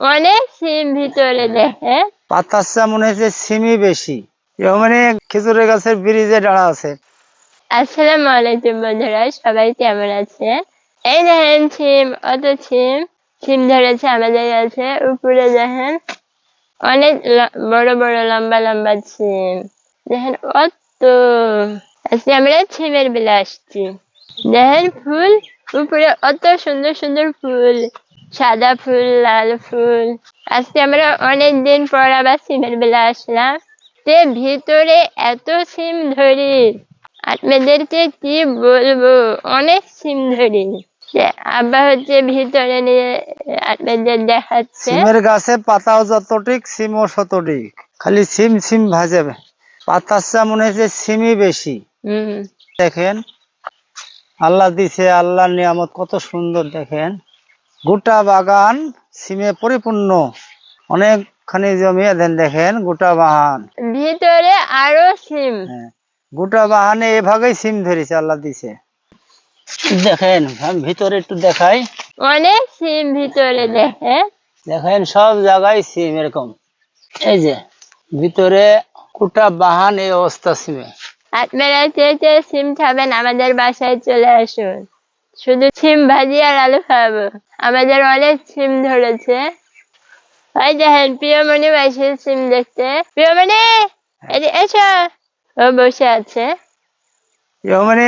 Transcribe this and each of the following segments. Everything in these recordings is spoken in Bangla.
অনেক সিম ভিতরে দেখেন। পাতার চা মনে হচ্ছে সিমই বেশি। মানে খেজুরের গাছের ব্রিজে দাঁড়া আছে। আসসালামু আলাইকুম বন্ধুরা, সবাই কেমন আছেন? এই দেখেন সিম, অত সিম ধরেছে আমাদের কাছে। উপরে দেখেন অনেক বড় বড় লম্বা লম্বা সিম দেখেন। অত আজকে আমরা সিমের বেলা আসছি। দেখেন ফুল উপরে, অত সুন্দর সুন্দর ফুল, সাদা ফুল, লাল ফুল। আজকে আমরা অনেকদিন পর আবার সিমের বেলা আসলাম। ভিতরে এত সিম ধরি, আপনাদেরকে কি বলবো, অনেক সিম ধরি। আব্বা হচ্ছে ভিতরে নিয়ে আপনাদের দেখাচ্ছে। সিমের গাছে পাতাও যতটিক সিমও শতটিক, খালি সিম সিম ভাজে। পাতার চা মনে হচ্ছে সিমই বেশি। দেখেন আল্লাহ দিছে, আল্লাহর নিয়ামত কত সুন্দর। দেখেন গোটা বাগান সিমে পরিপূর্ণ, অনেকখানি জমি। দেখেন গোটা বাগান, ভিতরে আরো সিম। গোটা বাগানে এভাবেই সিম ধরেছে, আল্লাহ দিছে। দেখেন ভিতরে একটু দেখাই, অনেক সিম ভিতরে দেখেন। দেখেন সব জায়গায় সিম এরকম। এই যে ভিতরে গোটা বাগান এই অবস্থা সিমে। আপনারা যে সিম খাবেন আমাদের বাসায় চলে আসুন, শুধু সিম ভাজি আর আলু খাবো। আমাদের অনেক সিম ধরেছে। ওই দেখেন প্রিয়মণি বসে সিম দেখতে। প্রিয়মণি এসো, ও বসে আছে। মানে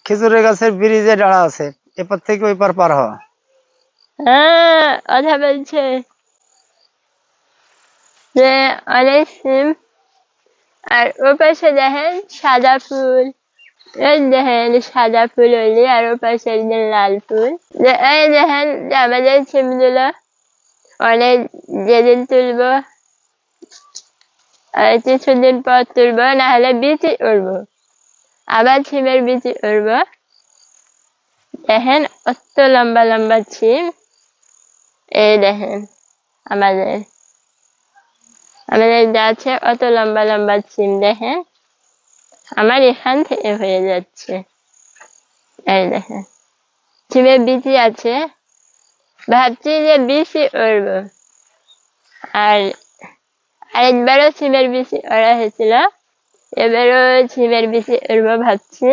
খেজুরের গাছের ব্রিজে দাঁড়া আছে, এপার থেকে ওই পার পার হওয়া। হ্যাঁ, কথা বলছে যে অনেক সিম। আর ও পাশে দেখেন সাদা ফুল। এই দেখেন সাদা ফুল হইলে, আর ও পাশে একদিন লাল ফুল। এই দেখেন আমাদের সিমগুলো অনেক যেদিন তুলবো, আর কিছুদিন পর তুলবো, না হলে বিচি উড়বো, আবার সিমের বিচি উড়বো। দেখেন অত লম্বা লম্বা সিম। এই দেখেন আমাদের আমাদের গাছে অত লম্বা লম্বা সিম। দেখেন আমার এখান থেকে হয়ে যাচ্ছে। এই দেখেন সিমের বিচি আছে, ভাবছি যে বিচি উড়বো। আর আরেকবারও সিমের বিচি ওড়া হয়েছিল, এবারও সিমের বিচি উড়বো ভাবছি।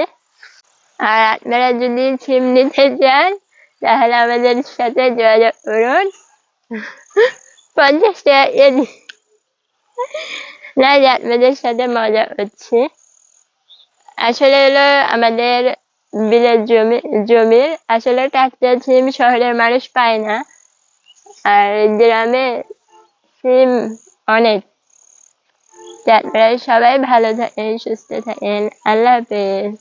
আর আপনারা যদি সিম নিতে চান তাহলে আমাদের সাথে যোগাযোগ করুন। 50 টাকা কেজি। না, আপনাদের সাথে মজা হচ্ছে। আসলে হলো আমাদের বিলের জমির আসলে টাটকা সিম শহরের মানুষ পায় না, আর গ্রামে সিম অনেক। আপনারা সবাই ভালো থাকেন, সুস্থ থাকেন। আল্লাহ হাফেজ।